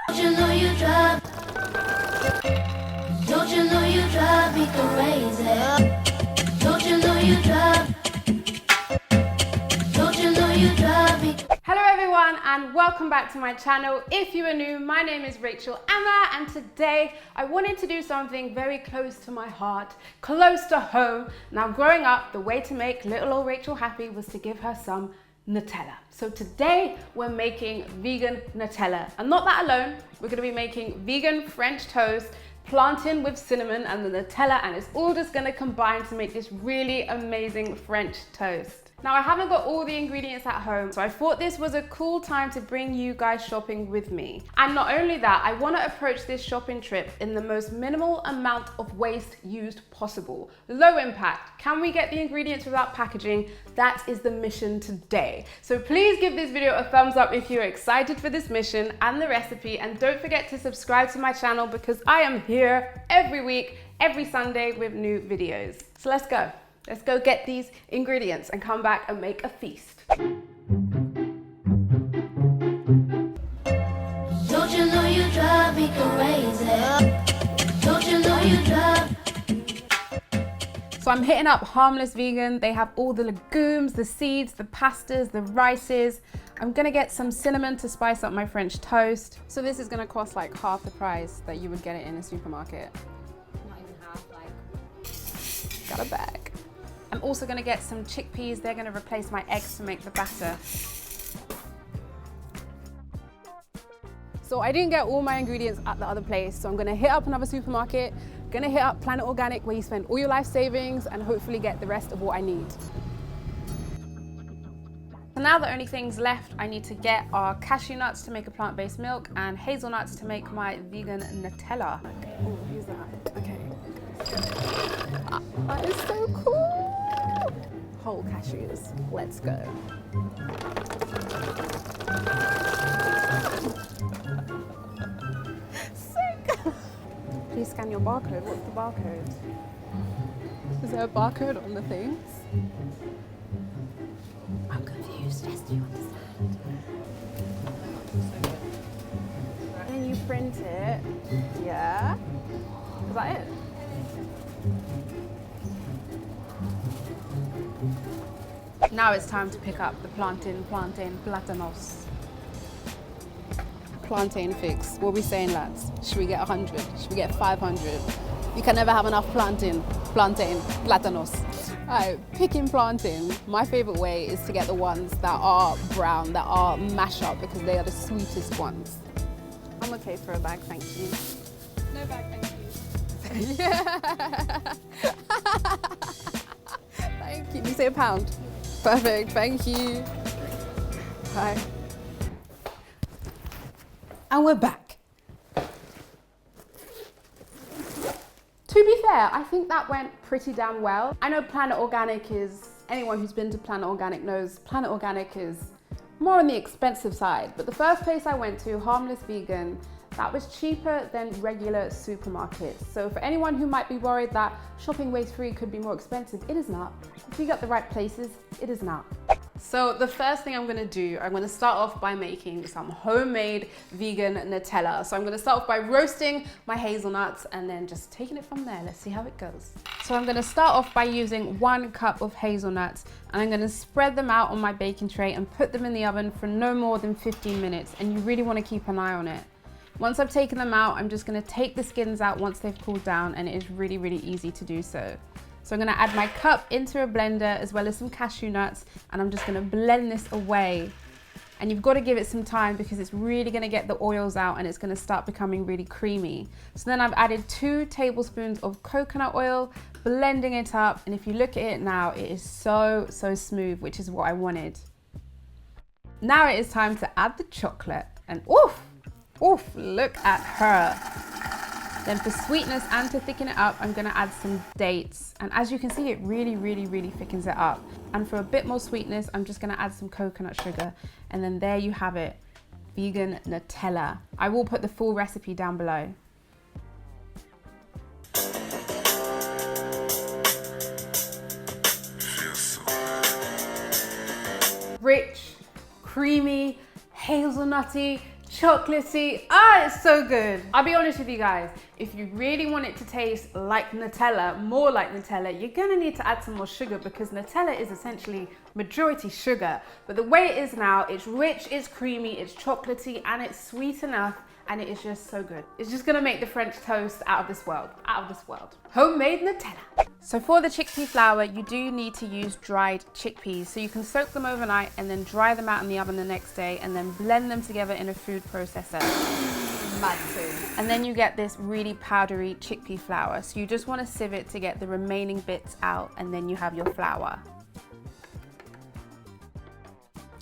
Don't you know you drive? Don't you know you drive me crazy? Don't you know you drive? Don't you know you drive me? Hello everyone and welcome back to my channel. If you are new, my name is Rachel Amma and today I wanted to do something very close to my heart, close to home. Now growing up, the way to make little old Rachel happy was to give her some Nutella. So today we're making vegan Nutella, and not that alone, we're going to be making vegan French toast, plantain with cinnamon and the Nutella, and it's all just going to combine to make this really amazing French toast. Now I haven't got all the ingredients at home, so I thought this was a cool time to bring you guys shopping with me. And not only that, I want to approach this shopping trip in the most minimal amount of waste used possible. Low impact. Can we get the ingredients without packaging? That is the mission today. So please give this video a thumbs up if you're excited for this mission and the recipe, and don't forget to subscribe to my channel because I am here every week, every Sunday with new videos. So let's go. Let's go get these ingredients and come back and make a feast. Don't you know you drive me crazy? Don't you know you drive? So I'm hitting up Harmless Vegan. They have all the legumes, the seeds, the pastas, the rices. I'm gonna get some cinnamon to spice up my French toast. So this is gonna cost like half the price that you would get it in a supermarket. Not even half, like. Got a bag. I'm also gonna get some chickpeas. They're gonna replace my eggs to make the batter. So I didn't get all my ingredients at the other place, so I'm gonna hit up another supermarket, gonna hit up Planet Organic where you spend all your life savings and hopefully get the rest of what I need. So now the only things left I need to get are cashew nuts to make a plant-based milk and hazelnuts to make my vegan Nutella. Oh, use that. Okay. That is so cool. Whole cashews. Let's go. Sick. Please scan your barcode. What's the barcode? Is there a barcode on the things? I'm confused. Yes, do you understand? And you print it. Yeah. Is that it? Now it's time to pick up the plantain, platanos. Plantain fix. What are we saying, lads? Should we get 100? Should we get 500? You can never have enough plantain, platanos. Alright, picking plantain. My favorite way is to get the ones that are brown, that are mash up, because they are the sweetest ones. I'm okay for a bag, thank you. No bag, thank you. Yeah. Thank you. You say a pound? Perfect, thank you. Hi. And we're back. To be fair, I think that went pretty damn well. I know Planet Organic is, anyone who's been to Planet Organic knows Planet Organic is more on the expensive side, but the first place I went to, Harmless Vegan, that was cheaper than regular supermarkets. So for anyone who might be worried that shopping waste-free could be more expensive, it is not. If you got the right places, it is not. So the first thing I'm gonna do, I'm gonna start off by making some homemade vegan Nutella. So I'm gonna start off by roasting my hazelnuts and then just taking it from there. Let's see how it goes. So I'm gonna start off by using 1 cup of hazelnuts, and I'm gonna spread them out on my baking tray and put them in the oven for no more than 15 minutes. And you really wanna keep an eye on it. Once I've taken them out, I'm just gonna take the skins out once they've cooled down, and it is really, really easy to do so. So I'm gonna add my cup into a blender as well as some cashew nuts, and I'm just gonna blend this away. And you've gotta give it some time because it's really gonna get the oils out and it's gonna start becoming really creamy. So then I've added 2 tablespoons of coconut oil, blending it up, and if you look at it now, it is so, so smooth, which is what I wanted. Now it is time to add the chocolate, and oof! Oof, look at her. Then for sweetness and to thicken it up, I'm gonna add some dates. And as you can see, it really, really, really thickens it up. And for a bit more sweetness, I'm just gonna add some coconut sugar. And then there you have it, vegan Nutella. I will put the full recipe down below. Rich, creamy, hazelnutty, chocolatey. Ah, it's so good. I'll be honest with you guys, if you really want it to taste like Nutella, more like Nutella, you're gonna need to add some more sugar because Nutella is essentially majority sugar. But the way it is now, it's rich, it's creamy, it's chocolatey, and it's sweet enough, and it is just so good. It's just gonna make the French toast out of this world, out of this world. Homemade Nutella. So for the chickpea flour, you do need to use dried chickpeas. So you can soak them overnight and then dry them out in the oven the next day and then blend them together in a food processor. Mad too. And then you get this really powdery chickpea flour. So you just wanna sieve it to get the remaining bits out, and then you have your flour.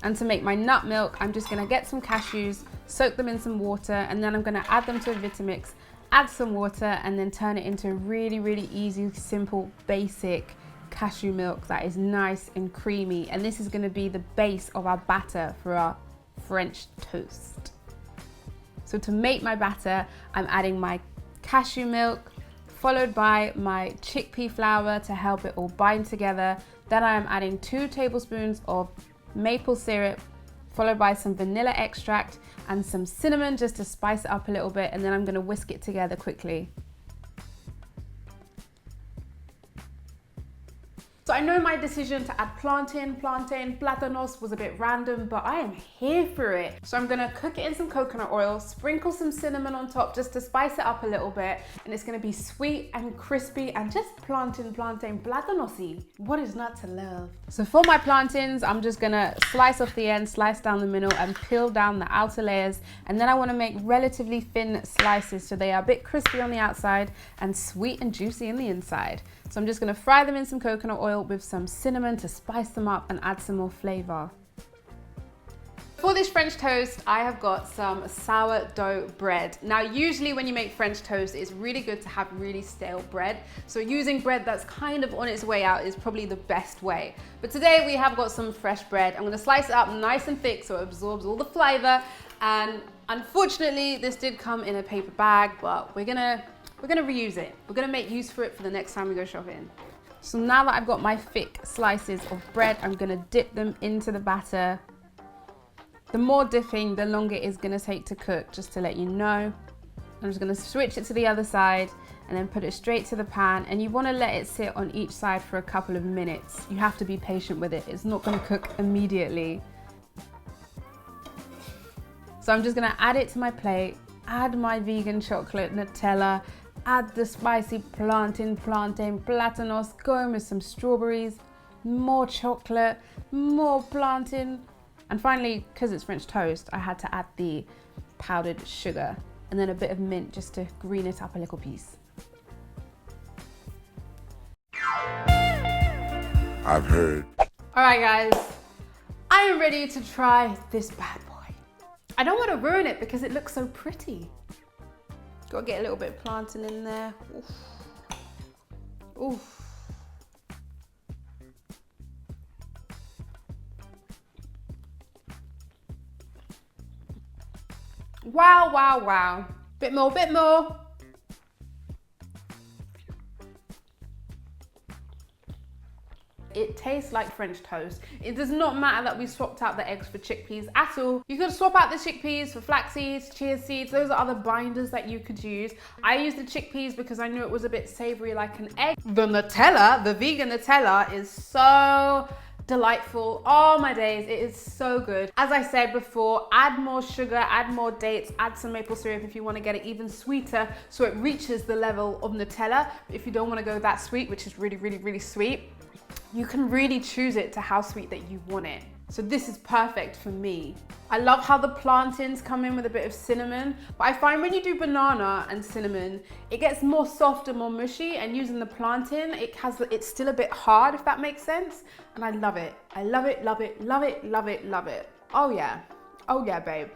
And to make my nut milk, I'm just gonna get some cashews, soak them in some water, and then I'm gonna add them to a Vitamix, add some water, and then turn it into a really, really easy, simple, basic cashew milk that is nice and creamy. And this is gonna be the base of our batter for our French toast. So to make my batter, I'm adding my cashew milk, followed by my chickpea flour to help it all bind together. Then I am adding 2 tablespoons of maple syrup, followed by some vanilla extract and some cinnamon just to spice it up a little bit, and then I'm gonna whisk it together quickly. So I know my decision to add plantain, platanos was a bit random, but I am here for it. So I'm gonna cook it in some coconut oil, sprinkle some cinnamon on top just to spice it up a little bit, and it's gonna be sweet and crispy and just plantain, platanosy. What is not to love? So for my plantains, I'm just gonna slice off the end, slice down the middle, and peel down the outer layers. And then I wanna make relatively thin slices so they are a bit crispy on the outside and sweet and juicy in the inside. So I'm just gonna fry them in some coconut oil with some cinnamon to spice them up and add some more flavor. For this French toast, I have got some sourdough bread. Now, usually when you make French toast, it's really good to have really stale bread. So using bread that's kind of on its way out is probably the best way. But today we have got some fresh bread. I'm gonna slice it up nice and thick so it absorbs all the flavor. And unfortunately, this did come in a paper bag, but we're gonna reuse it. We're gonna make use for it for the next time we go shopping. So now that I've got my thick slices of bread, I'm gonna dip them into the batter. The more dipping, the longer it's gonna take to cook, just to let you know. I'm just gonna switch it to the other side and then put it straight to the pan. And you wanna let it sit on each side for a couple of minutes. You have to be patient with it. It's not gonna cook immediately. So I'm just gonna add it to my plate, add my vegan chocolate Nutella, add the spicy plantain, platanos, go in with some strawberries, more chocolate, more plantain. And finally, because it's French toast, I had to add the powdered sugar and then a bit of mint just to green it up a little piece. I've heard. All right, guys, I am ready to try this bad boy. I don't want to ruin it because it looks so pretty. Got to get a little bit of plantain in there. Oof. Oof. Wow, wow, wow. Bit more, bit more. It tastes like French toast. It does not matter that we swapped out the eggs for chickpeas at all. You could swap out the chickpeas for flax seeds, chia seeds. Those are other binders that you could use. I used the chickpeas because I knew it was a bit savory like an egg. The Nutella, the vegan Nutella, is so delightful. Oh my days, it is so good. As I said before, add more sugar, add more dates, add some maple syrup if you want to get it even sweeter so it reaches the level of Nutella. If you don't want to go that sweet, which is really, really, really sweet, you can really choose it to how sweet that you want it. So this is perfect for me. I love how the plantains come in with a bit of cinnamon, but I find when you do banana and cinnamon, it gets more soft and more mushy, and using the plantain, it's still a bit hard, if that makes sense. And I love it. I love it, love it, love it, love it, love it. Oh yeah. Oh yeah, babe.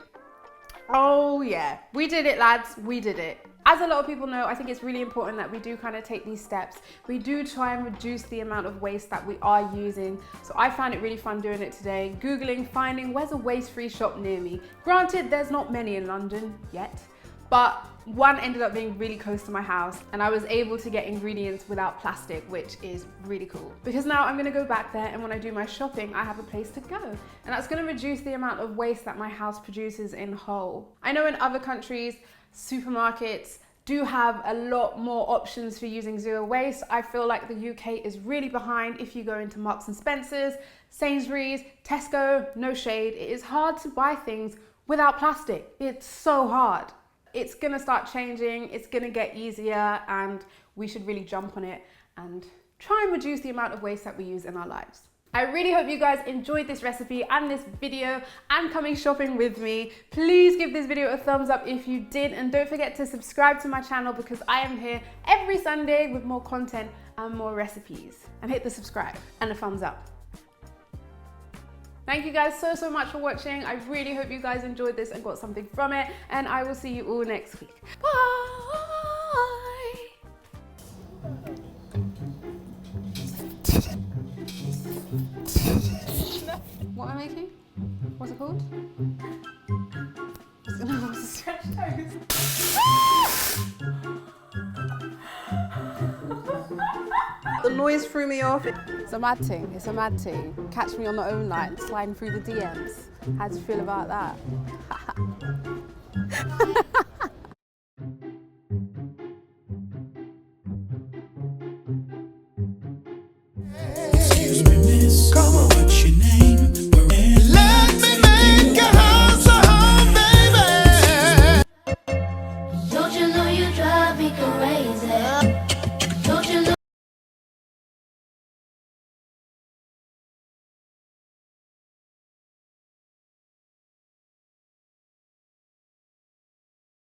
Oh yeah. We did it, lads. We did it. As a lot of people know, I think it's really important that we do kind of take these steps. We do try and reduce the amount of waste that we are using. So I found it really fun doing it today. Googling, finding where's a waste-free shop near me. Granted, there's not many in London yet, but one ended up being really close to my house and I was able to get ingredients without plastic, which is really cool. Because now I'm gonna go back there and when I do my shopping, I have a place to go. And that's gonna reduce the amount of waste that my house produces in whole. I know in other countries, supermarkets do have a lot more options for using zero waste. I feel like the UK is really behind. If you go into Marks and Spencer's, Sainsbury's, Tesco, no shade, it is hard to buy things without plastic. It's so hard. It's gonna start changing, it's gonna get easier, and we should really jump on it and try and reduce the amount of waste that we use in our lives. I really hope you guys enjoyed this recipe and this video and coming shopping with me. Please give this video a thumbs up if you did, and don't forget to subscribe to my channel because I am here every Sunday with more content and more recipes. And hit the subscribe and a thumbs up. Thank you guys so much for watching. I really hope you guys enjoyed this and got something from it, and I will see you all next week. Bye! What am I making? What's it called? What's it stretch toes? The noise threw me off. It's a mad thing, it's a mad thing. Catch me on the own line, sliding through the DMs. How do you feel about that?